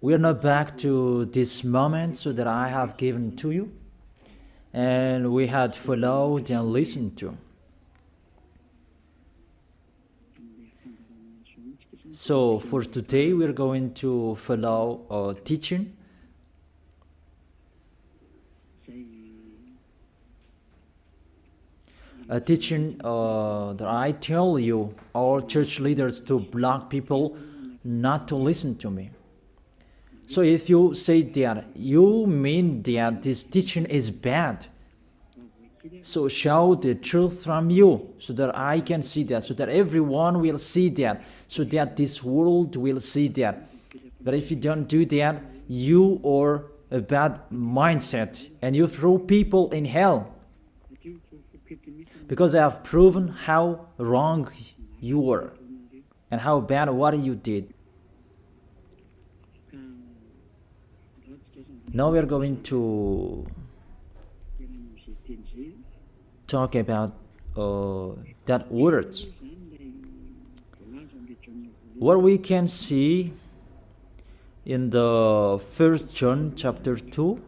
We are now back to this moment so that I have given to you, and we had followed and listened to. So for today, we're going to follow a teaching. A teaching that I tell you, all church leaders, to block people not to listen to me. So if you say that, you mean that this teaching is bad. So show the truth from you, so that I can see that, so that everyone will see that, so that this world will see that. But if you don't do that, you are a bad mindset, and you throw people in hell. Because I have proven how wrong you were, and how bad what you did. Now we are going to talk about that words. What we can see in the 1 John chapter 2.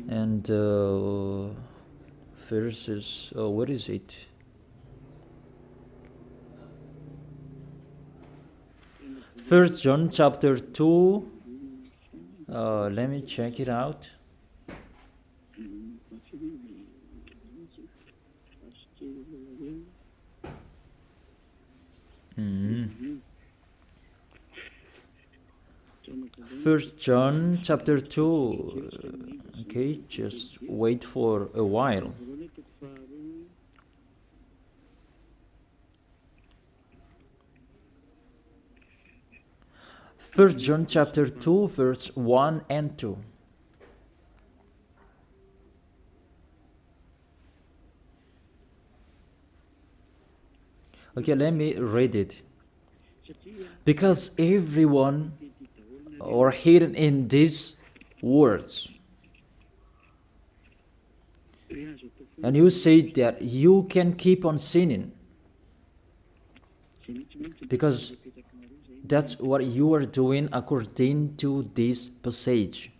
And verses, what is it? First John chapter 2. Let me check it out. First John chapter 2. Okay, just wait for a while. First John chapter 2, verse 1 and 2. Okay, let me read it. Because everyone are hidden in these words. And you say that you can keep on sinning, because that's what you are doing according to this passage.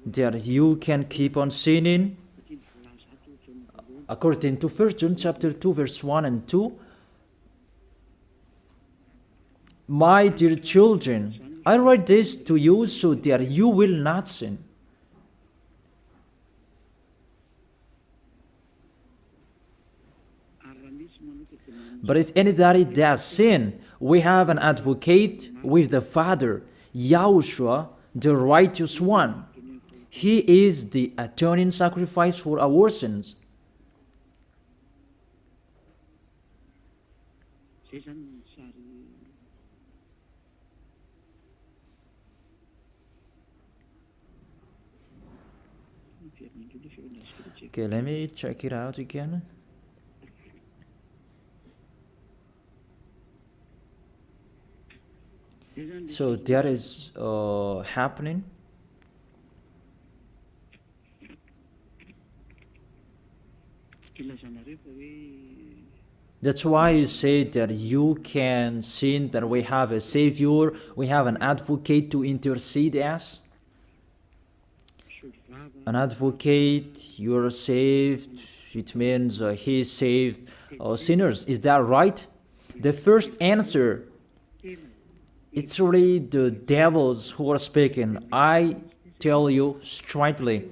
That you can keep on sinning according to 1 John chapter 2 verse 1 and 2. My dear children, I write this to you so that you will not sin. But if anybody does sin, we have an advocate with the Father, YAHOSHUAH, the righteous one. He is the atoning sacrifice for our sins. Okay, let me check it out again. So that is happening. That's why you say that you can sin, that we have a Savior, we have an advocate to intercede us. An advocate, you're saved, it means he saved sinners. Is that right? The first answer, it's really the devils who are speaking. I tell you straightly,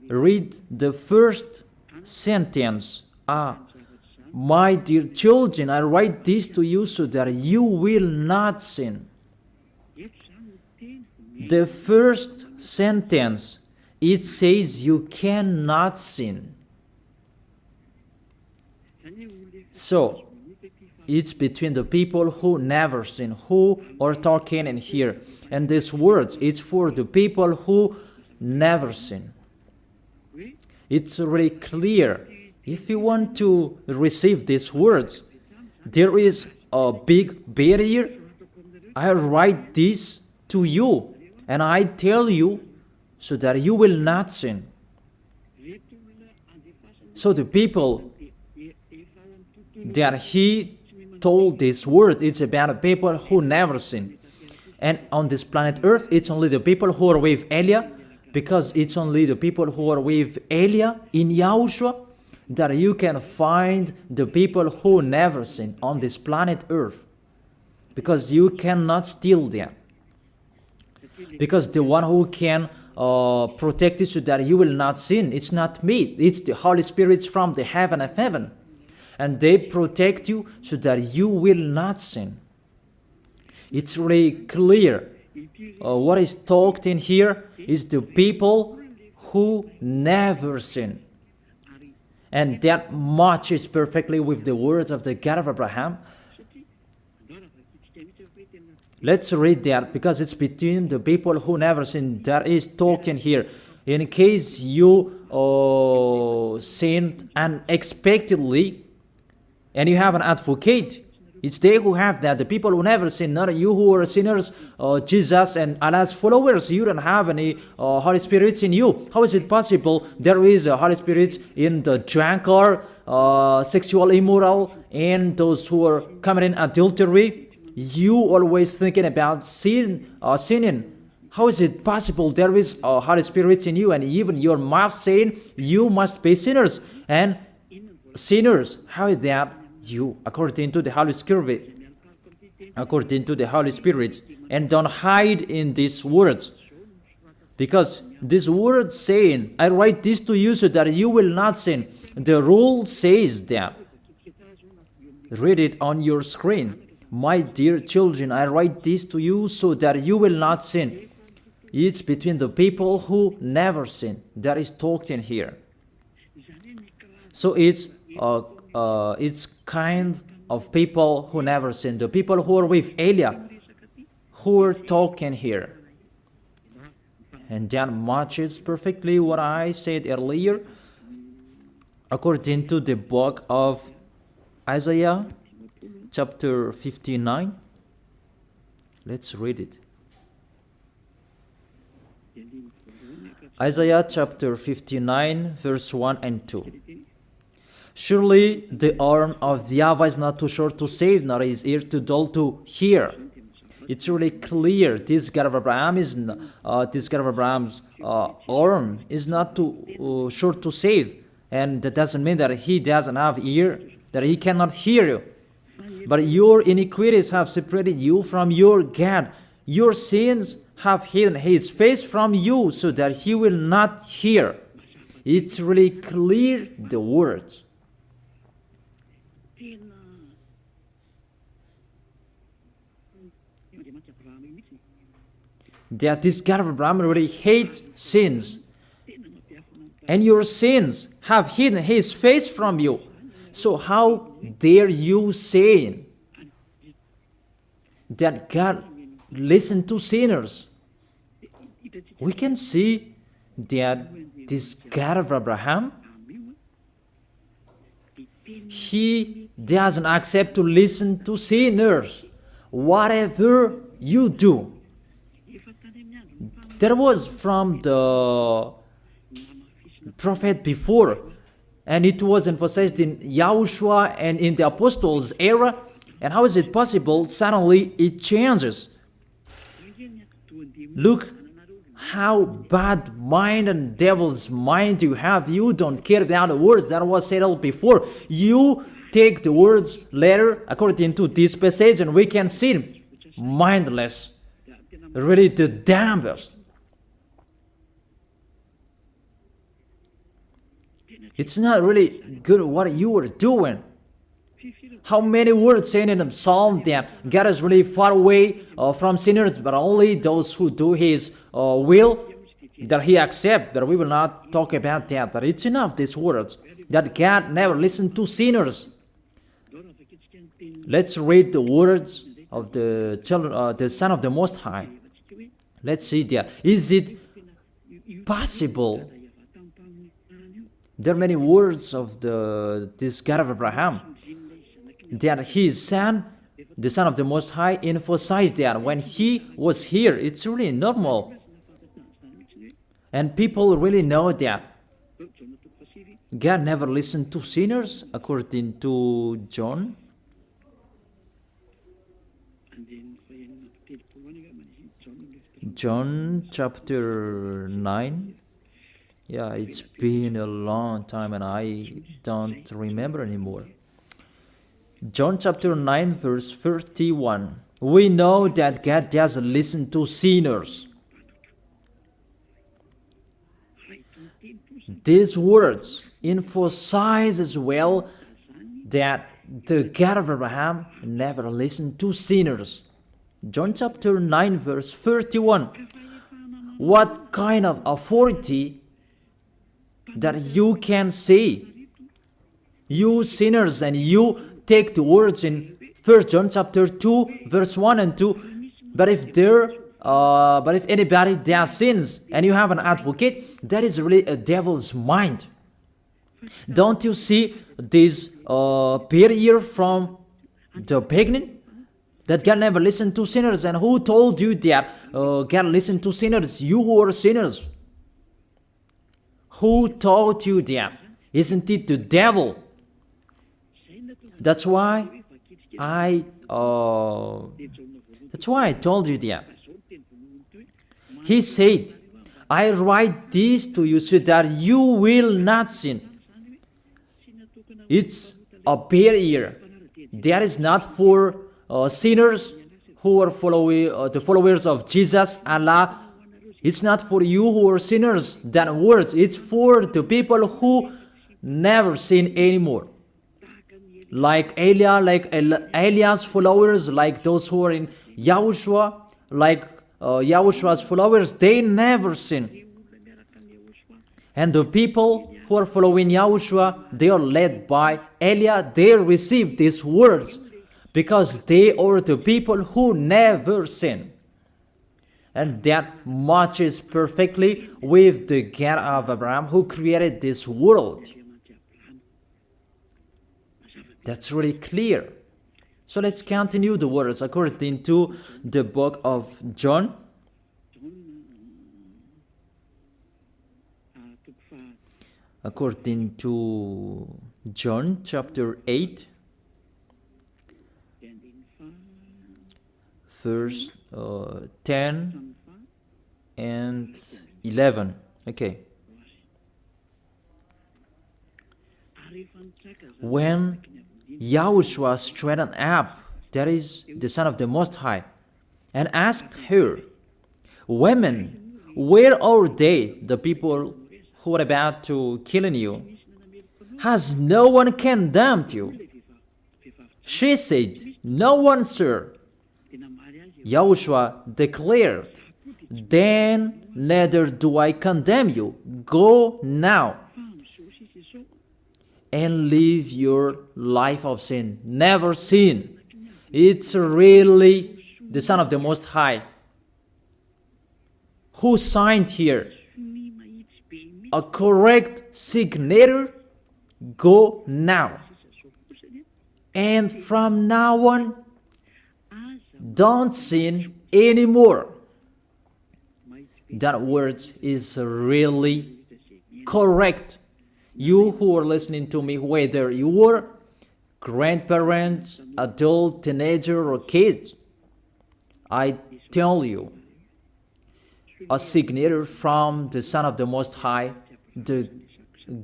read the first sentence. My dear children, I write this to you so that you will not sin. The first sentence, it says you cannot sin. So, it's between the people who never sin, who are talking in here. And these words, it's for the people who never sin. It's really clear. If you want to receive these words, there is a big barrier. I write this to you, and I tell you so that you will not sin. So the people that he told this word, it's about the people who never sin. And on this planet Earth, it's only the people who are with Elia, because it's only the people who are with Elia in Yahushua that you can find the people who never sin on this planet Earth. Because you cannot steal them. Because the one who can protect you so that you will not sin, it's not me, it's the Holy Spirit from the heaven of heaven. And they protect you so that you will not sin. It's really clear. What is talked in here is the people who never sin. And that matches perfectly with the words of the God of Abraham. Let's read that, because it's between the people who never sin that is talked in here. In case you sinned unexpectedly and you have an advocate, it's they who have that, the people who never sin, not you who are sinners, Jesus and Allah's followers. You don't have any Holy Spirits in you. How is it possible there is a Holy Spirit in the drunkard, sexual immoral, and those who are committing adultery? You always thinking about sinning. How is it possible there is a Holy Spirit in you, and even your mouth saying you must be sinners? And sinners, how is that? You, according to the Holy Spirit, according to the Holy Spirit, and don't hide in these words, because this word saying, I write this to you so that you will not sin. The rule says that. Read it on your screen. My dear children, I write this to you so that you will not sin. It's between the people who never sin that is talked in here. So it's kind of people who never sin, the people who are with Elia, who are talking here. And that matches perfectly what I said earlier, according to the book of Isaiah, chapter 59. Let's read it. Isaiah chapter 59, verse 1 and 2. Surely the arm of YAHVAH is not too short to save, nor his ear too dull to hear. It's really clear. This God of Abraham is this God of Abraham's arm is not too short to save, and that doesn't mean that he doesn't have ear, that he cannot hear you. But your iniquities have separated you from your God. Your sins have hidden his face from you so that he will not hear. It's really clear, the words. That this God of Abraham really hates sins. And your sins have hidden his face from you. So how dare you say that God listens to sinners? We can see that this God of Abraham, he doesn't accept to listen to sinners. Whatever you do. There was from the prophet before, and it was emphasized in YAHOSHUAH and in the apostles' era. And how is it possible suddenly it changes? Look how bad mind and devil's mind you have. You don't care about the words that was settled before. You take the words later according to this passage, and we can see mindless, really the damnedest. It's not really good what you are doing. How many words saying in the psalm that God is really far away from sinners, but only those who do his will, that he accepts. But we will not talk about that. But it's enough, these words, that God never listened to sinners. Let's read the words of the children, the Son of the Most High. Let's see that. Is it possible? There are many words of this God of Abraham that his son, the Son of the Most High, emphasized that when he was here. It's really normal. And people really know that. God never listened to sinners, according to John. John chapter 9. Yeah, it's been a long time and I don't remember anymore. John chapter 9 verse 31. We know that God doesn't listen to sinners. These words emphasize as well that the God of Abraham never listened to sinners. John chapter 9 verse 31. What kind of authority that you can say, you sinners, and you take the words in 1 John chapter 2 verse 1 and 2. But if anybody does sins and you have an advocate, that is really a devil's mind. Don't you see this barrier from the beginning? That God never listened to sinners. And who told you that God listened to sinners? You who are sinners. Who told you that? Isn't it the devil? That's why I told you that. He said, I write this to you so that you will not sin. It's a barrier. That is not for sinners who are the followers of Jesus, Allah. It's not for you who are sinners, that words. It's for the people who never sin anymore. Like Eliah's followers, like those who are in YAHOSHUAH, like YAHOSHUAH's followers, they never sin. And the people who are following YAHOSHUAH, they are led by Eliah. They receive these words because they are the people who never sin. And that matches perfectly with the God of Abraham who created this world. That's really clear. So let's continue the words according to the book of John. According to John chapter 8, verse 10 and 11. Okay. When YAHOSHUAH straightened up, that is the Son of the Most High, and asked her, Women, where are they, the people who are about to kill you? Has no one condemned you? She said, No one, sir. YAHOSHUAH declared, Then neither do I condemn you. Go now and live your life of sin. Never sin. It's really the Son of the Most High who signed here. A correct signature. Go now. And from now on, don't sin anymore. That word is really correct. You who are listening to me, whether you are grandparents, adult, teenager, or kids, I tell you, a signature from the Son of the Most High, the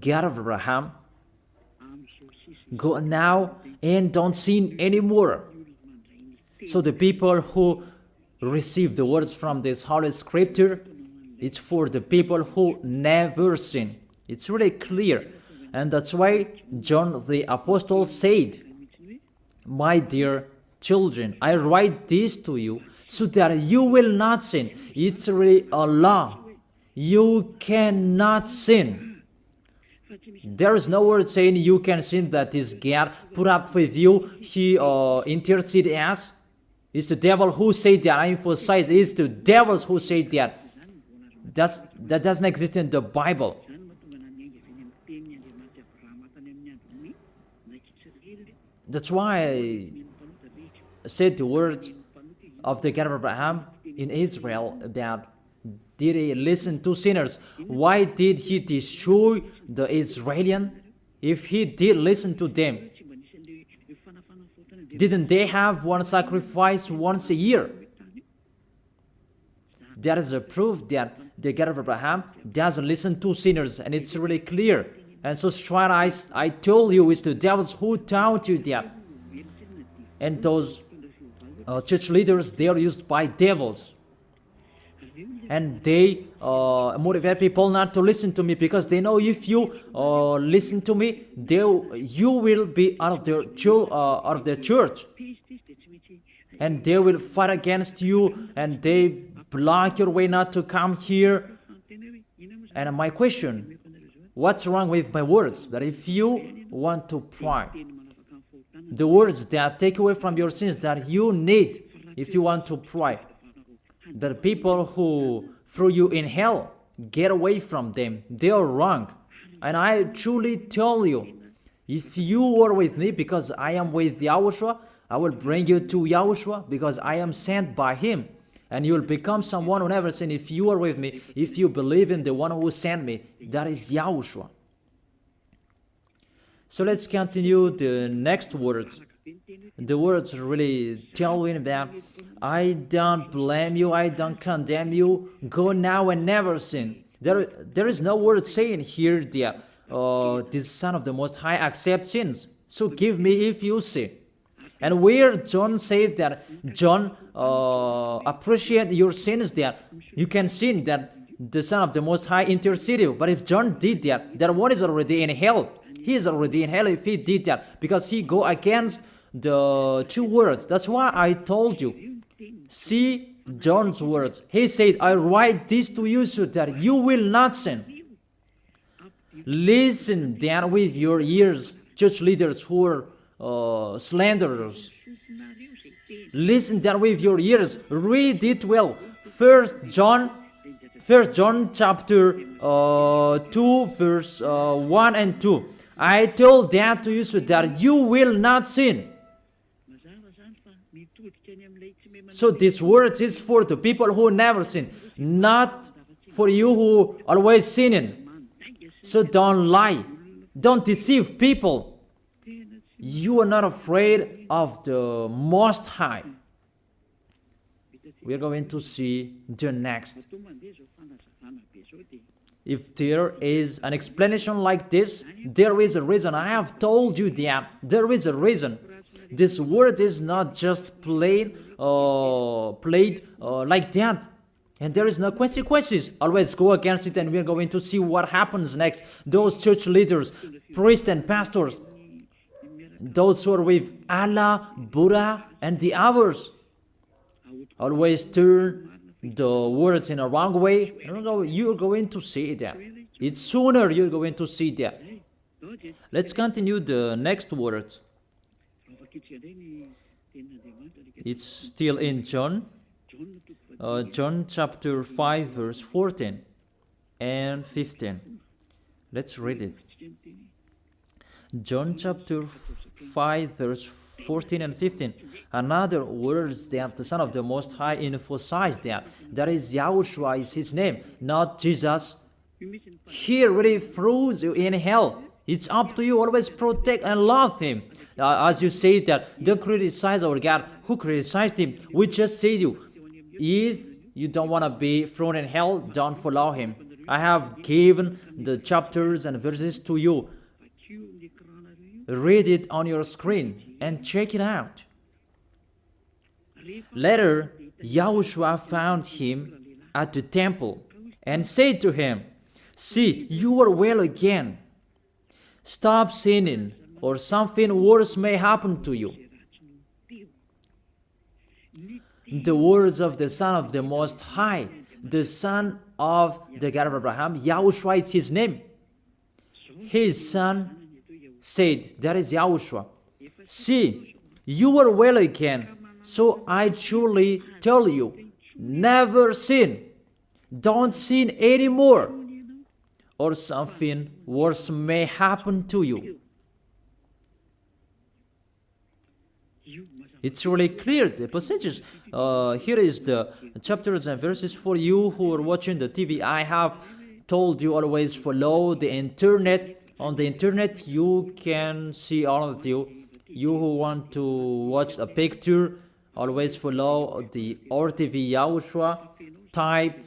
God of Abraham. Go now and don't sin anymore. So the people who receive the words from this Holy Scripture, it's for the people who never sin. It's really clear. And that's why John the Apostle said, My dear children, I write this to you so that you will not sin. It's really a law. You cannot sin. There is no word saying you can sin that is God put up with you. He intercede us. It's the devil who said that. I emphasize, it's the devils who say that. That doesn't exist in the Bible. That's why I said the words of the God of Abraham in Israel about Did he listen to sinners? Why did he destroy the Israelites? If he did listen to them, didn't they have one sacrifice once a year? That is a proof that the God of Abraham doesn't listen to sinners, and it's really clear. And so CHINOIS, I told you, it's the devils who taught you that. And those church leaders, they are used by devils. And they motivate people not to listen to me, because they know if you listen to me, you will be out of their church. And they will fight against you, and they block your way not to come here. And my question, what's wrong with my words? That if you want to pray, the words that take away from your sins that you need if you want to pray, the people who threw you in hell, get away from them. They are wrong. And I truly tell you, if you are with me, because I am with YAHOSHUAH, I will bring you to YAHOSHUAH, because I am sent by him. And you will become someone who never sinned if you are with me, if you believe in the one who sent me. That is YAHOSHUAH. So let's continue the next words. The words really tell him that I don't blame you, I don't condemn you, go now and never sin. There is no word saying here that this Son of the Most High accepts sins. So give me if you sin. And where John said that John appreciate your sins, that you can sin, that the Son of the Most High intercede you. But if John did that one is already in hell. He is already in hell if he did that, because he go against the two words. That's why I told you. See John's words. He said, I write this to you so that you will not sin. Listen then with your ears, church leaders who are slanderers. Listen then with your ears. Read it well. First John chapter 2 verse 1 and 2. I told that to you so that you will not sin. So this word is for the people who never sin, not for you who always sinning. So don't lie. Don't deceive people. You are not afraid of the Most High. We are going to see the next. If there is an explanation like this, there is a reason. I have told you that there is a reason. This word is not just played like that. And there is no consequences. Always go against it, and we are going to see what happens next. Those church leaders, priests and pastors, those who are with Allah, Buddha, and the others, always turn the words in a wrong way. You're going to see that. It's sooner you're going to see that. Let's continue the next words. It's still in John. John chapter 5 verse 14 and 15. Let's read it. John chapter 5 verse 14 and 15. Another words that the Son of the Most High emphasized that is YAHOSHUAH is his name, not Jesus. He really throws you in hell. It's up to you. Always protect and love him. As you say that they criticize our God. Who criticized him? We just say you. If you don't want to be thrown in hell, don't follow him. I have given the chapters and verses to you. Read it on your screen and check it out. Later, YAHOSHUAH found him at the temple and said to him, see, you are well again. Stop sinning, or something worse may happen to you. The words of the Son of the Most High, the Son of the God of Abraham, YAHOSHUAH is his name. His son said, that is YAHOSHUAH, see, you are well again. So I truly tell you, never sin. Don't sin anymore, or something worse may happen to you. It's really clear, the passages. Here is the chapters and verses for you who are watching the TV. I have told you always follow the internet. On the internet, you can see all of you. You who want to watch a picture, always follow the RTV YAHOSHUAH. Type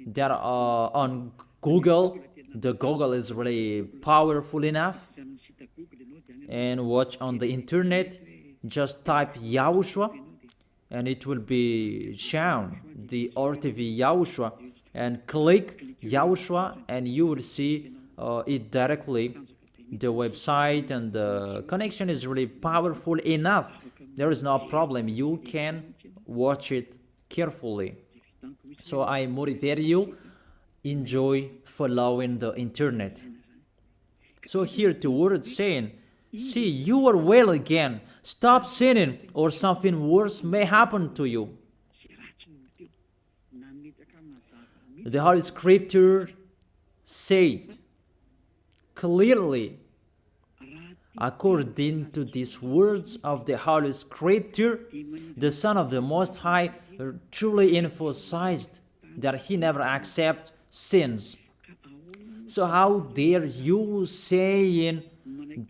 that on Google. The Google is really powerful enough. And watch on the internet. Just type YAHOSHUAH and it will be shown the RTV YAHOSHUAH, and click YAHOSHUAH and you will see it directly, the website, and the connection is really powerful enough. There is no problem, you can watch it carefully. So I motivate you, enjoy following the internet. So here the word saying, see, you are well again. Stop sinning, or something worse may happen to you. The Holy Scripture said clearly, according to these words of the Holy Scripture, the Son of the Most High truly emphasized that he never accepts sins. So how dare you saying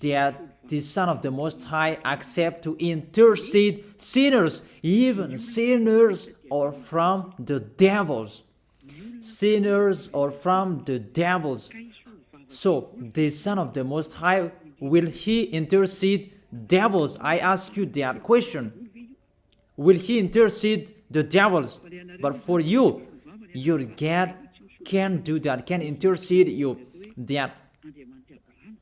that the Son of the Most High accept to intercede sinners, even sinners or from the devils. Sinners or from the devils. So the Son of the Most High, will he intercede devils? I ask you that question. Will he intercede the devils? But for you, your God can do that, can intercede you. That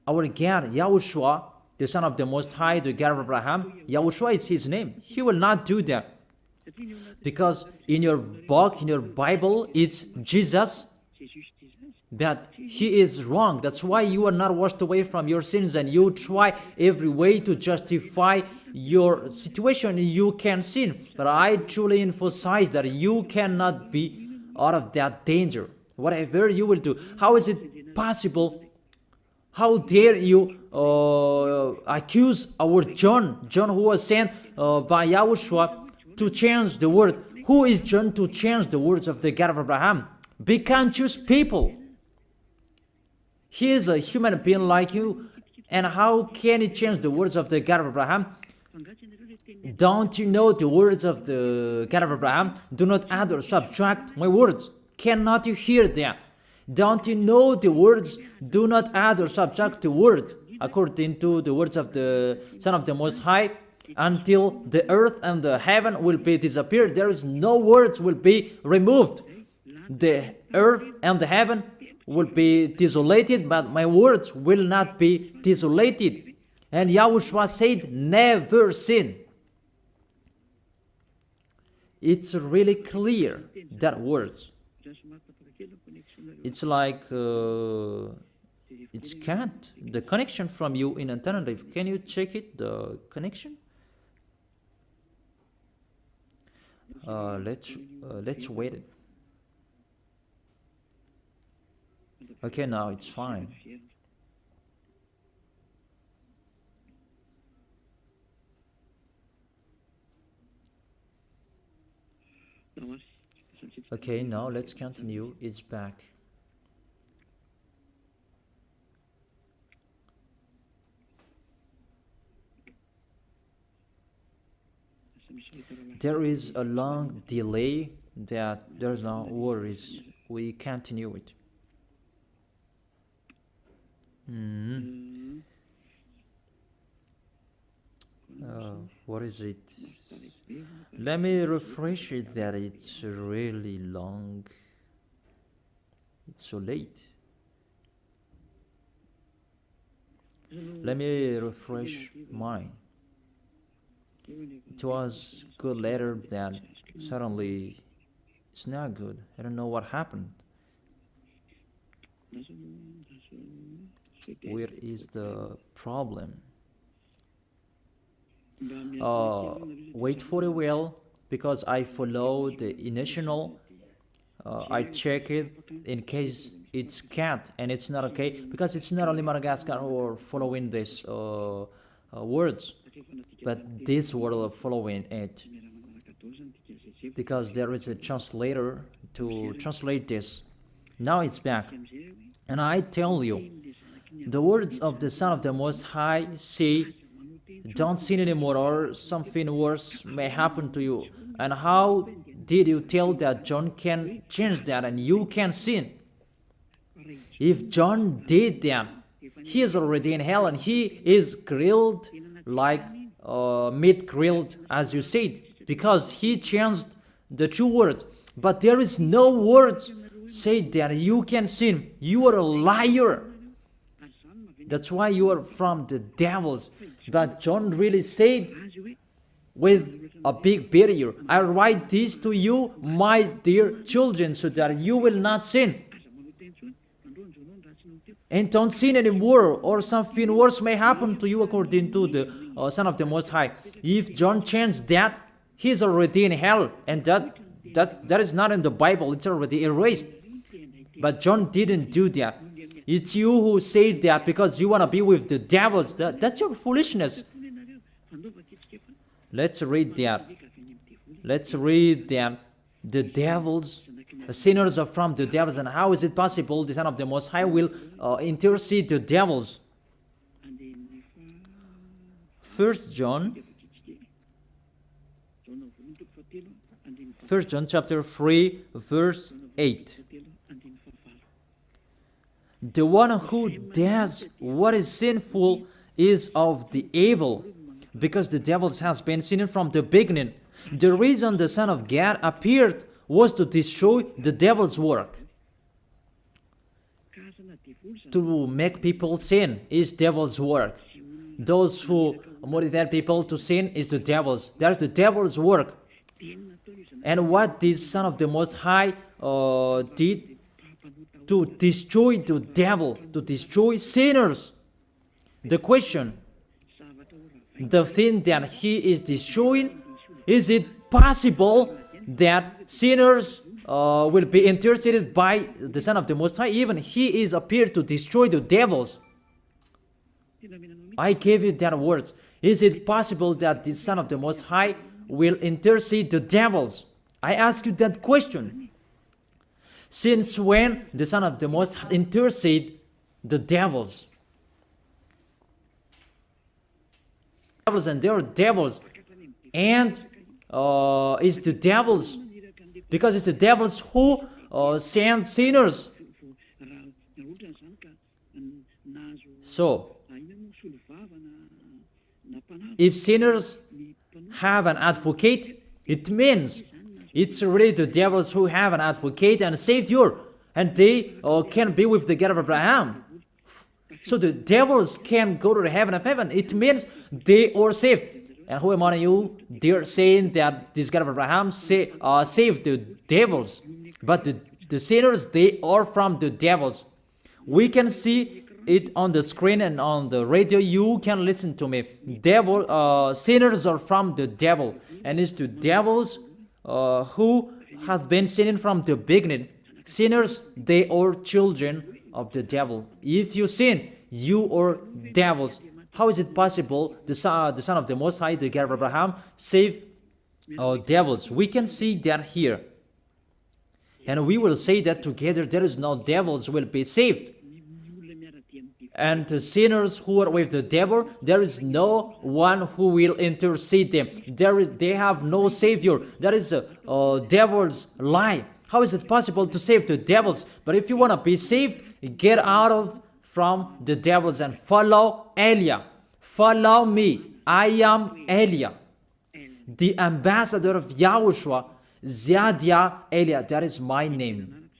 our God, YAHOSHUAH, the Son of the Most High, the God of Abraham, YAHOSHUAH is his name. He will not do that. Because in your book, in your Bible, it's Jesus. But he is wrong. That's why you are not washed away from your sins and you try every way to justify your situation. You can sin. But I truly emphasize that you cannot be out of that danger. Whatever you will do. How is it possible? How dare you accuse our John who was sent by YAHOSHUAH to change the word? Who is John to change the words of the God of Abraham? Be conscious people. He is a human being like you, and how can he change the words of the God of Abraham? Don't you know the words of the God of Abraham? Do not add or subtract my words. Cannot you hear that? Don't you know the words? Do not add or subtract the word, according to the words of the Son of the Most High, until the earth and the heaven will be disappeared. There is no words will be removed. The earth and the heaven will be desolated, but my words will not be desolated. And YAHOSHUAH said, never sin. It's really clear, that words. It's like it's can't. The connection from you in alternative. Can you check it? The connection. Let's wait it. Okay, now it's fine. Okay, now let's continue. It's back. There is a long delay, that there's no worries. We continue it. What is it? Let me refresh it, that it's really long. It's so late. Let me refresh mine. It was good later, that suddenly it's not good. I don't know what happened. Where is the problem? Wait for a while, because I follow the initial. I check it in case it's can't, and it's not okay, because it's not only Madagascar who are following these words. but this will follow in it, because there is a translator to translate this. Now it's back. And I tell you, the words of the Son of the Most High say, don't sin anymore, or something worse may happen to you. And how did you tell that John can change that and you can sin? If John did that, he is already in hell, and he is grilled like meat grilled, as you said, because he changed the true words. But there is no words say that you can sin. You are a liar. That's why you are from the devils. But John really said with a big barrier, I write this to you, my dear children, so that you will not sin. And don't sin anymore, or something worse may happen to you, according to the Son of the Most High. If John changed that, he's already in hell, and that is not in the Bible. It's already erased. But John didn't do that. It's you who say that because you want to be with the devils. That's your foolishness. Let's read that. Let's read that. The devils, the sinners are from the devils. And how is it possible the Son of the Most High will intercede the devils? 1 John chapter 3, verse 8. The one who does what is sinful is of the evil, because the devils has been sinning from the beginning. The reason the Son of God appeared was to destroy the devil's work. To make people sin is devil's work. Those who motivate people to sin is the devil's. That's the devil's work. And what this Son of the Most High did to destroy the devil, to destroy sinners. The question, the thing that he is destroying, is it possible that sinners will be interceded by the Son of the Most High? Even he is appeared to destroy the devils. I gave you that words. Is it possible that the Son of the Most High will intercede the devils? I ask you that question. Since when the Son of the Most High intercede the devils? Devils, and they are devils. And it's the devils, because it's the devils who send sinners. So, if sinners have an advocate, it means it's really the devils who have an advocate and a savior, and they can be with the God of Abraham. So the devils can go to the heaven of heaven. It means they are saved. And who among you, they're saying that this God of Abraham saved the devils. But the sinners, they are from the devils. We can see it on the screen and on the radio. You can listen to me. Sinners are from the devil. And it's the devils who have been sinning from the beginning. Sinners, they are children of the devil. If you sin, you are devils. How is it possible the Son of the Most High, the God of Abraham, save devils? We can see that here. And we will say that together there is no devils will be saved. And the sinners who are with the devil, there is no one who will intercede them. They have no savior. That is a devil's lie. How is it possible to save the devils? But if you want to be saved, get out from the devils and follow Elia. Follow me. I am Elia, the ambassador of Yahushua, Ziadia Elia. That is my name.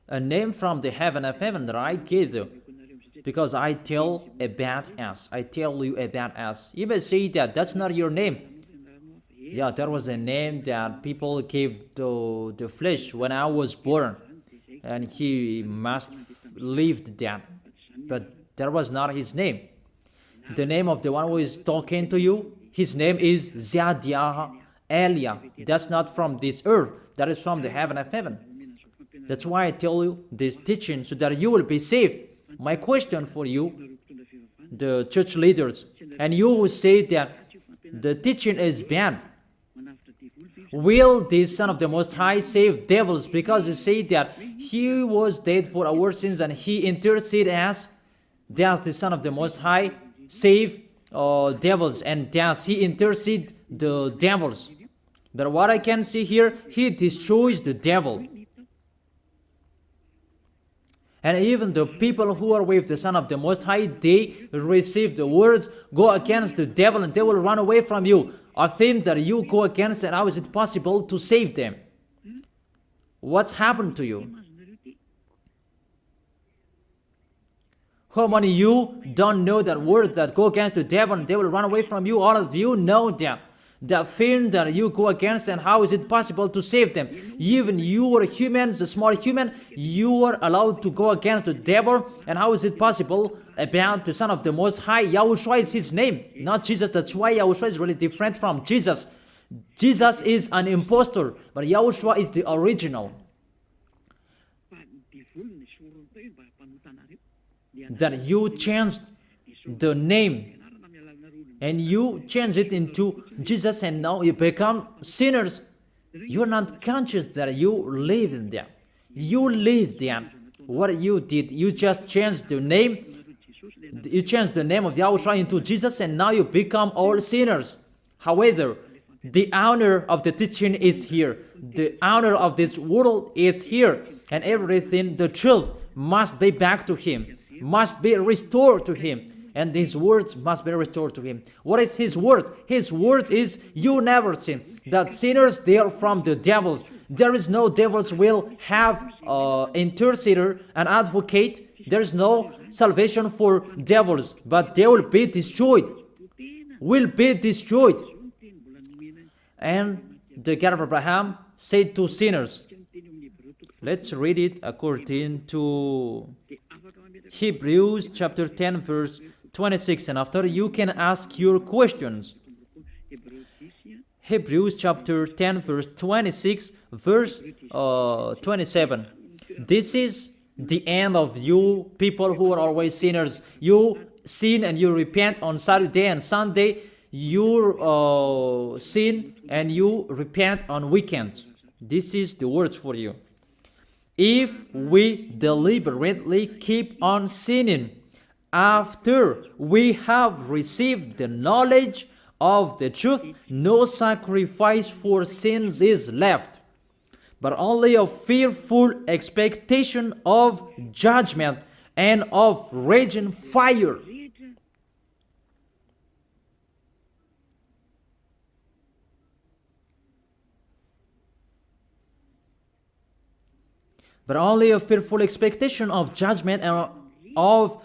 A name from the heaven of heaven that I gave you. Because I tell about us. I tell you about us. You may say that that's not your name. Yeah, that was a name that people gave to the flesh when I was born. And he must lived that. But that was not his name. The name of the one who is talking to you, his name is Ziadia Elia. That's not from this earth. That is from the heaven of heaven. That's why I tell you this teaching, so that you will be saved. My question for you, the church leaders, And you who say that the teaching is bad, will the Son of the Most High save devils? Because you say that He was dead for our sins and He interceded as, does the Son of the Most High save devils, and does He intercede the devils? But what I can see here, He destroys the devil. And even the people who are with the Son of the Most High, they receive the words, go against the devil and they will run away from you. A thing that you go against, and how is it possible to save them? What's happened to you? How many of you don't know that words that go against the devil and they will run away from you? All of you know that. The thing that you go against, and how is it possible to save them? Even you are humans, a small human, you are allowed to go against the devil, and how is it possible about the Son of the Most High? YAHOSHUAH is His name, not Jesus. That's why YAHOSHUAH is really different from Jesus. Jesus is an impostor, but YAHOSHUAH is the original. That you changed the name and you change it into Jesus, and now you become sinners. You're not conscious that you live in them. You live them. What you did, you just changed the name. You changed the name of YAHOSHUAH into Jesus, and now you become all sinners. However, the honor of the teaching is here. The honor of this world is here. And everything, the truth, must be back to Him, must be restored to Him. And His words must be restored to Him. What is His word? His word is, you never sin. That sinners, they are from the devils. There is no devils will have intercessor, an advocate. There is no salvation for devils, but they will be destroyed. Will be destroyed. And the God of Abraham said to sinners. Let's read it according to Hebrews chapter 10 verse 26, and after you can ask your questions. Hebrews chapter 10 verse 26 verse 27. This is the end of you people who are always sinners. You sin and you repent on Saturday and Sunday. You sin and you repent on weekends. This is the words for you. If we deliberately keep on sinning after we have received the knowledge of the truth, no sacrifice for sins is left, but only a fearful expectation of judgment and of raging fire. But only a fearful expectation of judgment and of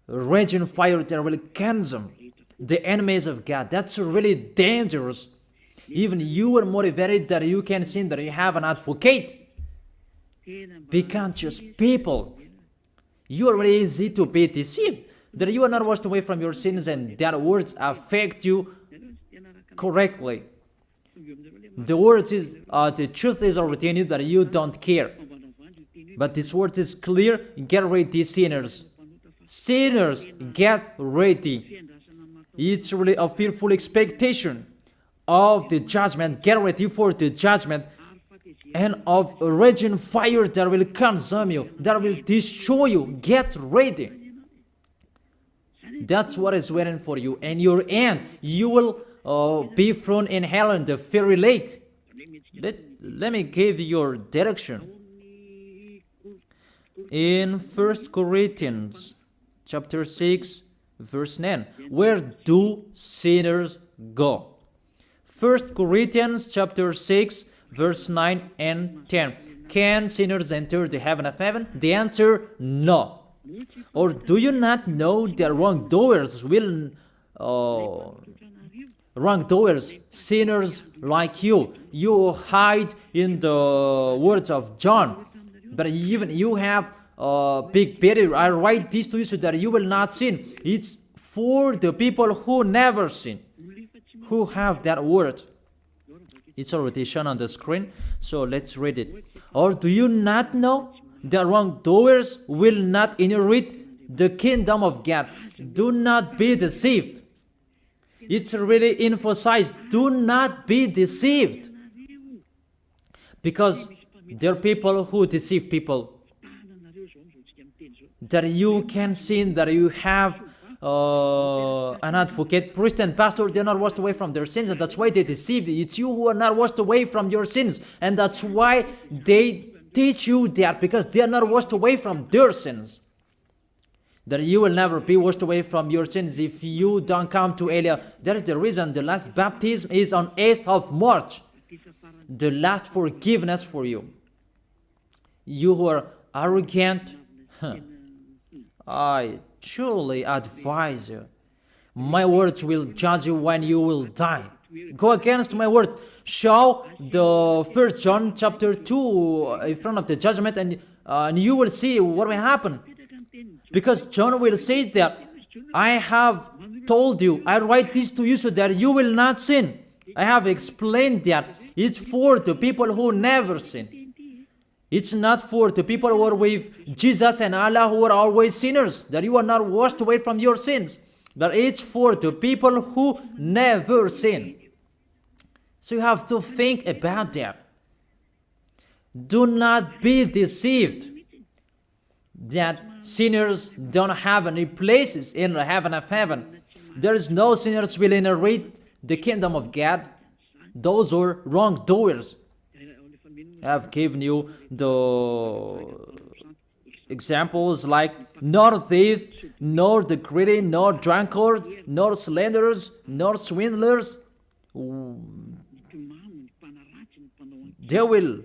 raging fire that will consume the enemies of God. That's really dangerous. Even you are motivated that you can sin, that you have an advocate. Be conscious people. You are really easy to be deceived. That you are not washed away from your sins and that words affect you correctly. The words is, the truth is already in you that you don't care. But this word is clear. Get ready, sinners. Sinners, get ready. It's really a fearful expectation of the judgment. Get ready for the judgment and of a raging fire that will consume you, that will destroy you. Get ready. That's what is waiting for you. And your end, you will be thrown in hell in the fiery lake. Let me give you your direction. In 1 Corinthians chapter 6 verse 9, where do sinners go? 1 Corinthians chapter 6 verse 9 and 10. Can sinners enter the heaven of heaven? The answer, no. Or do you not know that wrongdoers will wrongdoers, sinners like you hide in the words of John, but even you have big barrier. I write this to you so that you will not sin. It's for the people who never sin, who have that word. It's already shown on the screen, so let's read it. Or do you not know that wrongdoers will not inherit the kingdom of God? Do not be deceived. It's really emphasized, do not be deceived. Because there are people who deceive people. That you can sin, that you have an advocate, priest and pastor, they're not washed away from their sins, and that's why they deceive you. It's you who are not washed away from your sins, and that's why they teach you that, because they are not washed away from their sins. That you will never be washed away from your sins if you don't come to Elia. That is the reason the last baptism is on 8th of March. The last forgiveness for you. You who are arrogant, I truly advise you. My words will judge you when you will die. Go against my words. Show the 1 John chapter 2 in front of the judgment, and you will see what will happen. Because John will say that, I have told you, I write this to you so that you will not sin. I have explained that. It's for the people who never sin. It's not for the people who are with Jesus and Allah, who are always sinners, that you are not washed away from your sins. But it's for the people who never sin. So you have to think about that. Do not be deceived that sinners don't have any places in the heaven of heaven. There is no sinners will inherit the kingdom of God. Those are wrongdoers. I have given you the examples like nor thief, nor the greedy, nor drunkard, nor slanderers, nor swindlers. They will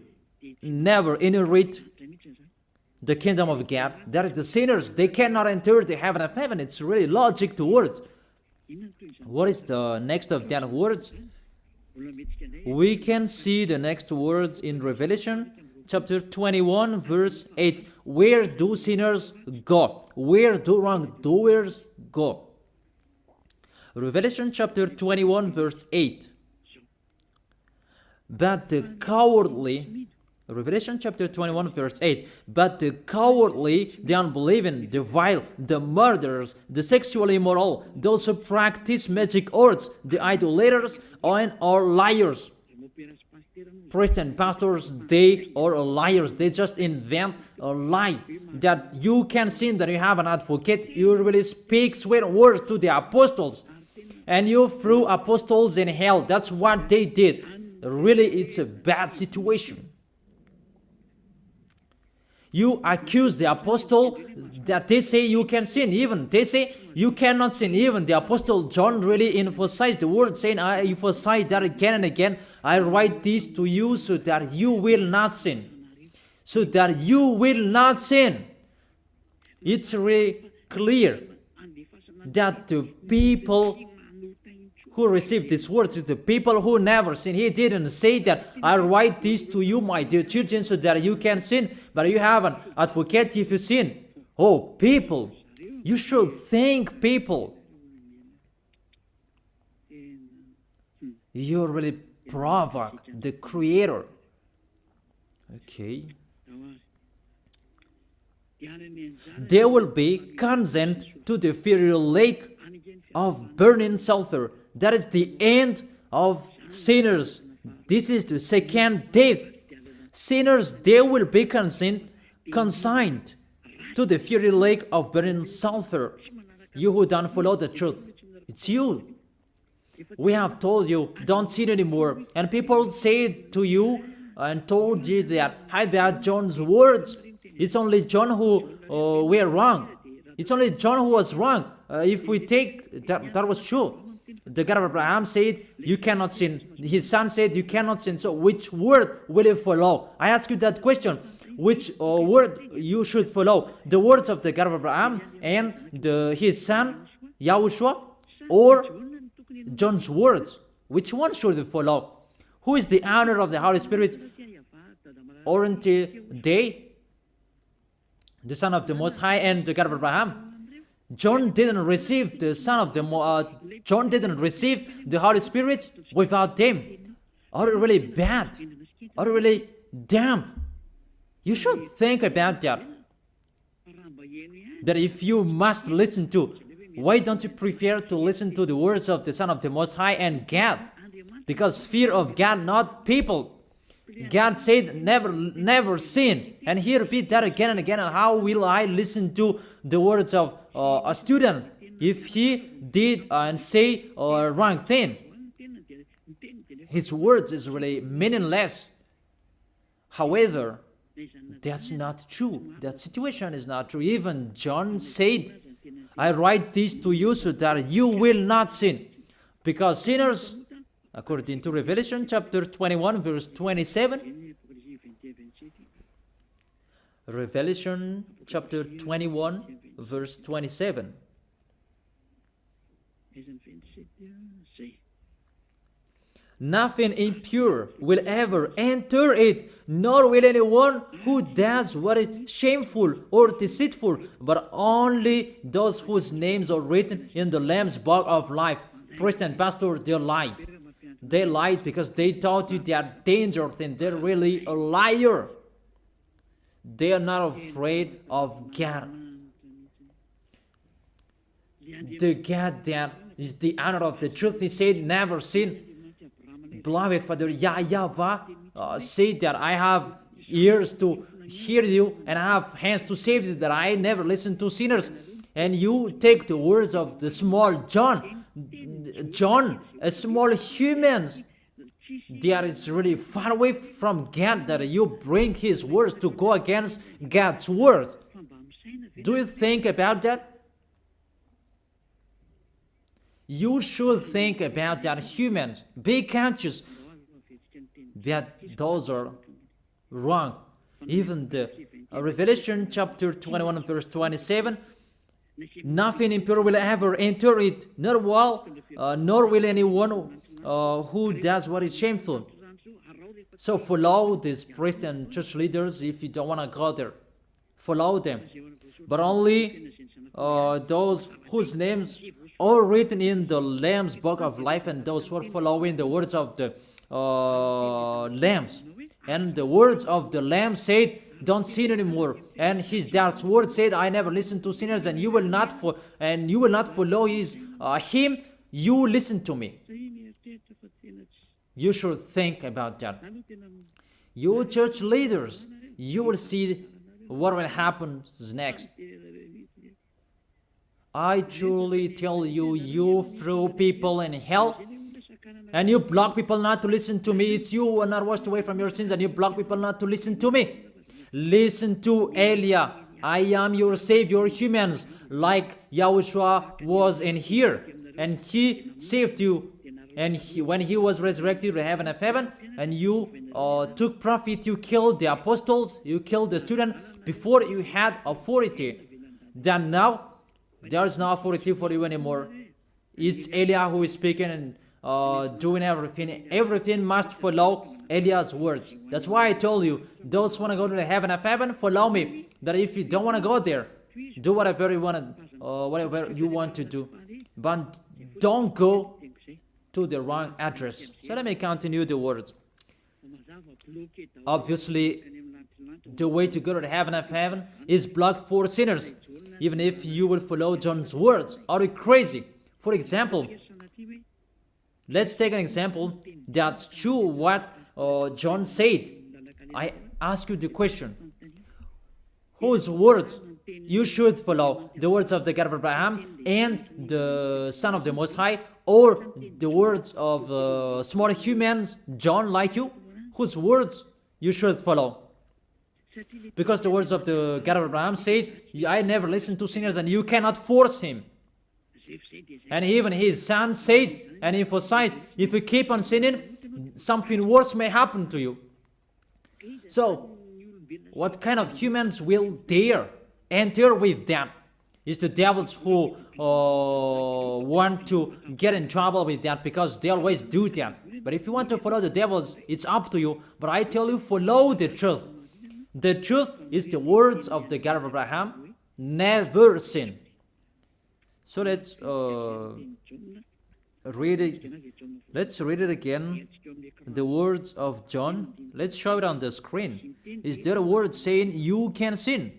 never inherit the kingdom of God. That is the sinners. They cannot enter the heaven of heaven. It's really logic to words. What is the next of that words? We can see the next words in Revelation chapter 21 verse 8. Where do sinners go? Where do wrongdoers go? Revelation chapter 21 verse 8. But the cowardly, Revelation chapter 21 verse 8, but the cowardly, the unbelieving, the vile, the murderers, the sexually immoral, those who practice magic arts, the idolaters, and are liars. Priests and pastors, they are liars. They just invent a lie that you can sin, that you have an advocate. You really speak sweet words to the apostles, and you threw apostles in hell. That's what they did. Really, it's a bad situation. You accuse the apostle that they say you can sin. Even they say you cannot sin. Even the apostle John really emphasized the word, saying, I emphasize that again and again. I write this to you so that you will not sin. So that you will not sin. It's really clear that the people who received these words is the people who never sin. He didn't say that I write this to you, my dear children, so that you can sin, but you have an advocate if you sin. Oh, people, you should think, people. You really provoke the Creator. Okay. They will be condemned to the fiery lake of burning sulfur. That is the end of sinners. This is the second death. Sinners, they will be consigned to the fiery lake of burning sulfur. You who don't follow the truth, it's you. We have told you, don't sin anymore. And people say to you and told you that, how about John's words? It's only John who were wrong. It's only John who was wrong. If we take that was true. The God of Abraham said, you cannot sin. His son said, you cannot sin. So which word will you follow? I ask you that question. Which word you should follow? The words of the God of Abraham and his son, YAHOSHUAH, or John's words? Which one should you follow? Who is the owner of the Holy Spirit? Aren't they the Son of the Most High and the God of Abraham? John didn't receive the Son of the John didn't receive the Holy Spirit without them. Are you really bad? Are you really damn? You should think about that. That if you must listen to Why don't you prefer to listen to the words of the Son of the Most High and God? Because fear of God, not people. God said, never sin. And he repeat that again and again. And how will I listen to the words of a student if he did and say a wrong thing? His words is really meaningless. However, that's not true. That situation is not true. Even John said, I write this to you so that you will not sin. Because sinners, according to Revelation chapter 21, verse 27, Revelation chapter 21, verse 27. Nothing impure will ever enter it, nor will anyone who does what is shameful or deceitful, but only those whose names are written in the Lamb's book of life. Priest and pastor, they lied. They lied because they taught you they are dangerous and they're really a liar. They are not afraid of God. The God that is the honor of the truth, he said, never sin. Beloved Father, YAHVAH said that I have ears to hear you and I have hands to save you, that I never listen to sinners. And you take the words of the small John, a small human, that is really far away from God, that you bring his words to go against God's word. Do you think about that? You should think about that, humans. Be conscious that those are wrong. Even the Revelation chapter 21 verse 27, nothing impure will ever enter it, nor will anyone who does what is shameful. So follow these priest and church leaders if you don't want to go there. Follow them. But only those whose names are written in the Lamb's book of life, and those who are following the words of the Lambs. And the words of the Lamb said, don't sin anymore. And his dad's word said, I never listen to sinners, and you will not follow him. You listen to me. You should think about that. You church leaders, you will see what will happen next. I truly tell you, you throw people in hell, and you block people not to listen to me. It's you who are not washed away from your sins, and you block people not to listen to me. Listen to Elia. I am your savior, humans, like YAHOSHUAH was in here, and he saved you. And when he was resurrected to heaven of heaven, and you took profit, you killed the apostles, you killed the student before you had authority. Then now, there's no authority for you anymore. It's Elia who is speaking and doing everything. Everything must follow Eliah's words. That's why I told you, those who want to go to the heaven of heaven, follow me. That if you don't want to go there, do whatever you want to do. But don't go to the wrong address. So let me continue the words. Obviously, the way to go to the heaven of heaven is blocked for sinners. Even if you will follow John's words. Are you crazy? For example, let's take an example that's true what John said. I ask you the question. Whose words you should follow? The words of the God of Abraham and the Son of the Most High, or the words of small humans, John like you? Whose words you should follow? Because the words of the God of Abraham said, I never listen to sinners, and you cannot force him. And even his son said and emphasized, if you keep on sinning, something worse may happen to you. So, what kind of humans will dare enter with them? It's the devils who want to get in trouble with that, because they always do that. But if you want to follow the devils, it's up to you. But I tell you, follow the truth. The truth is the words of the God of Abraham, never sin. So let's read it. Let's read it again. The words of John. Let's show it on the screen. Is there a word saying you can sin?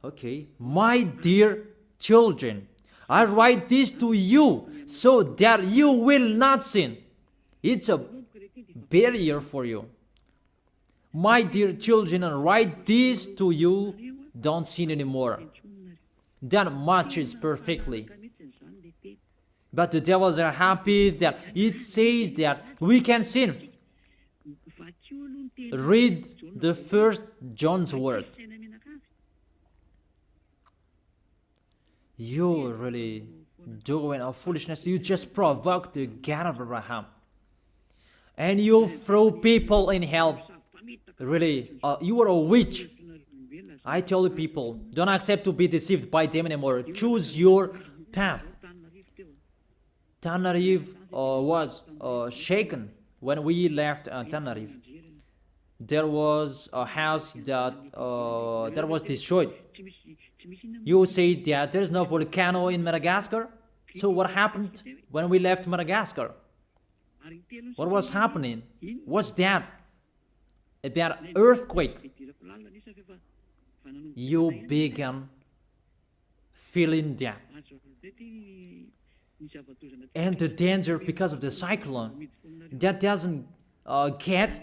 Okay. My dear children, I write this to you so that you will not sin. It's a barrier for you. My dear children, I write this to you, don't sin anymore. That matches perfectly. But the devils are happy that it says that we can sin. Read the first John's word. You really doing a foolishness. You just provoke the God of Abraham. And you throw people in hell. Really, you are a witch. I tell you people, don't accept to be deceived by them anymore. Choose your path. Tenerife was shaken when we left Tenerife. There was a house that was destroyed. You say that there is no volcano in Madagascar. So what happened when we left Madagascar? What was happening? What's that? About earthquake. You began feeling that. And the danger because of the cyclone, that doesn't get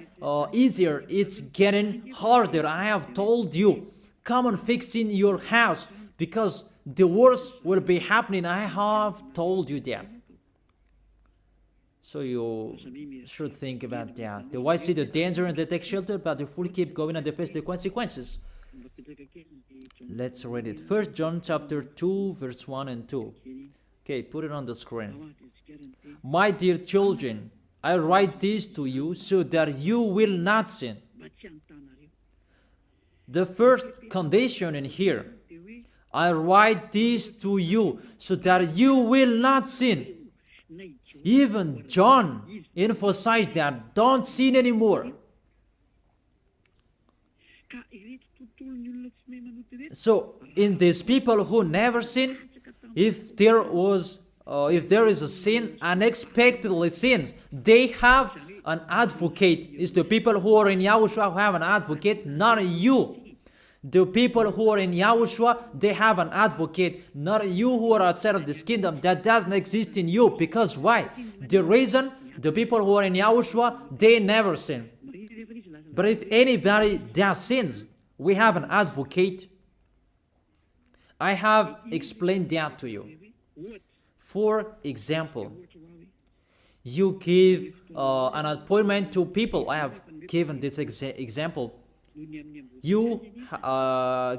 easier. It's getting harder. I have told you, come on fixing your house because the worst will be happening. I have told you that. So you should think about that. The wise see the danger and they take shelter, but the fool keep going and they face the consequences. Let's read it. 1 John chapter 2, verse 1 and 2. Okay, put it on the screen. My dear children, I write this to you so that you will not sin. The first condition in here, I write this to you so that you will not sin. Even John emphasized that, don't sin anymore. So, in these people who never sin, if there is a sin, unexpectedly sins, they have an advocate. It's the people who are in YAHOSHUAH who have an advocate, not you. The people who are in YAHOSHUAH, they have an advocate, not you who are outside of this kingdom. That doesn't exist in you. Because why? The reason the people who are in YAHOSHUAH, they never sin. But if anybody does sins, we have an advocate. I have explained that to you. For example, you give an appointment to people. I have given this example. You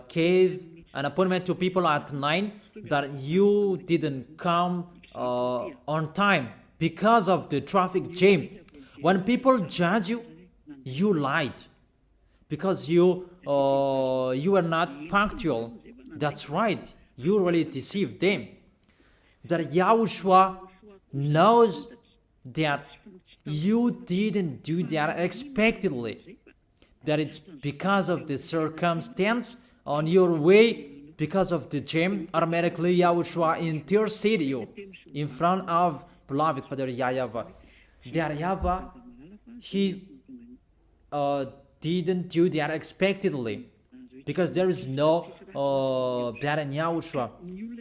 gave an appointment to people at 9, but you didn't come on time because of the traffic jam. When people judge you, you lied because you are not punctual. That's right. You really deceived them. That YAHOSHUAH knows that you didn't do that unexpectedly. That it's because of the circumstance on your way, because of the jam, automatically YAHOSHUAH intercede you in front of beloved Father YAHVAH. That YAHVAH, he didn't do that unexpectedly, because there is no that in YAHOSHUAH.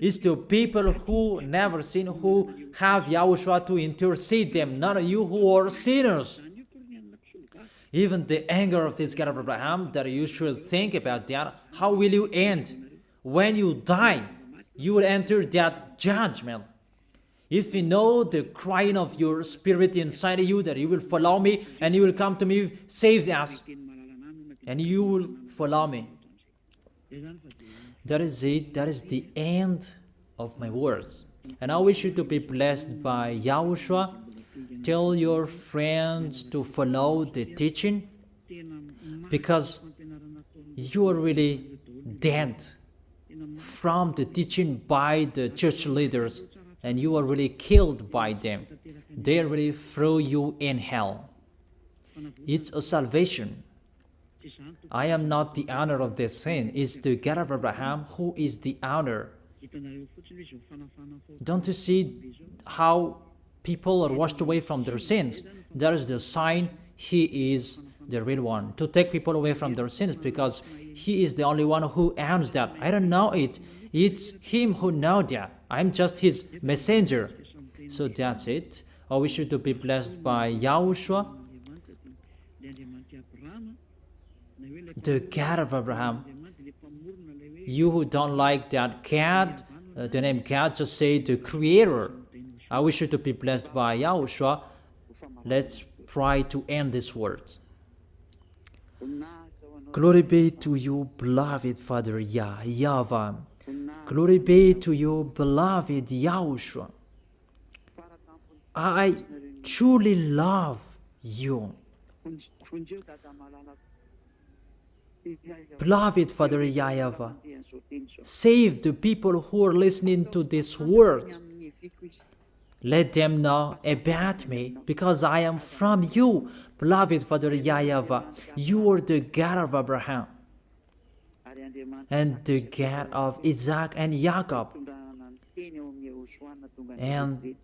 It's the people who never sin, who have YAHOSHUAH to intercede them, not you who are sinners. Even the anger of this God of Abraham, that you should think about that. How will you end? When you die, you will enter that judgment. If you know the crying of your spirit inside you, that you will follow me and you will come to me, save us, and you will follow me. That is it. That is the end of my words. And I wish you to be blessed by YAHOSHUAH. Tell your friends to follow the teaching, because you are really dead from the teaching by the church leaders, and you are really killed by them. They really throw you in hell. It's a salvation. I am not the owner of this sin. It's the God of Abraham who is the owner. Don't you see how people are washed away from their sins? That is the sign he is the real one, to take people away from their sins, because he is the only one who owns that. I don't know it. It's him who knows that. I'm just his messenger. So that's it. We should to be blessed by Yahushua, the God of Abraham. You who don't like that God, the name God, just say the Creator. I wish you to be blessed by Yahushua. Let's try to end this word. Glory be to you, beloved Father YAHVAH. Glory be to you, beloved Yahushua. I truly love you. Beloved Father YAHVAH, save the people who are listening to this word. Let them know about me, because I am from you. Beloved Father YAHVAH, you are the God of Abraham and the God of Isaac and Jacob. And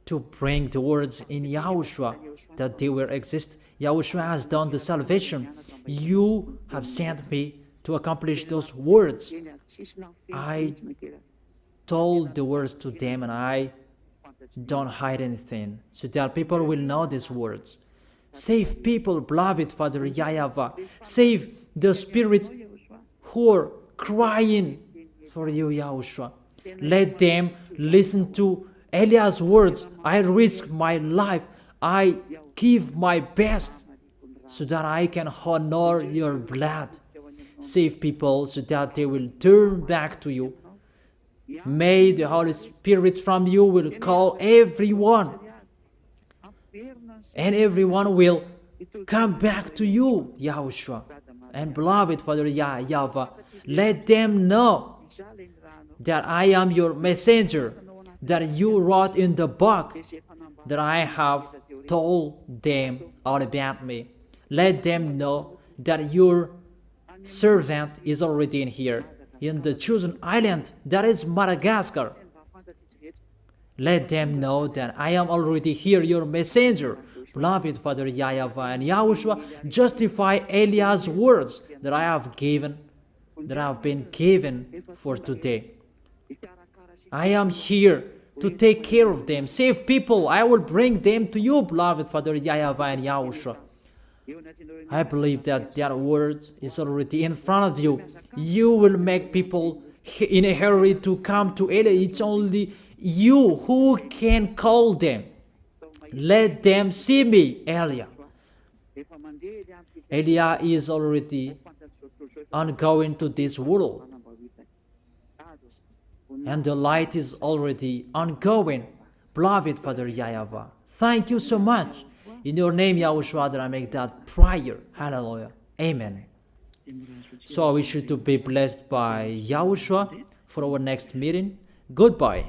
to bring the words in Yahushua that they will exist. Yahushua has done the salvation. You have sent me to accomplish those words. I told the words to them, and I don't hide anything, so that people will know these words. Save people, beloved Father YAHVAH. Save the spirits who are crying for you, Yahushua. Let them listen to Eliah's words. I risk my life. I give my best so that I can honor your blood. Save people so that they will turn back to you. May the Holy Spirit from you will call everyone, and everyone will come back to you, Yahushua. And beloved Father YAHVAH, let them know that I am your messenger, that you wrote in the book, that I have told them all about me. Let them know that your servant is already in here, in the chosen island, that is Madagascar. Let them know that I am already here, your messenger. Beloved Father YAHVAH and Yahushua, justify Eliah's words that I have been given for today. I am here to take care of them. Save people. I will bring them to you, beloved Father YAHVAH and Yahushua. I believe that that word is already in front of you. You will make people in a hurry to come to Eliah. It's only you who can call them. Let them see me, Eliah. Eliah is already ongoing to this world, and the light is already ongoing. Beloved Father YAHVAH, thank you so much. In your name, Yahushua, that I make that prayer. Hallelujah. Amen. So I wish you to be blessed by Yahushua for our next meeting. Goodbye.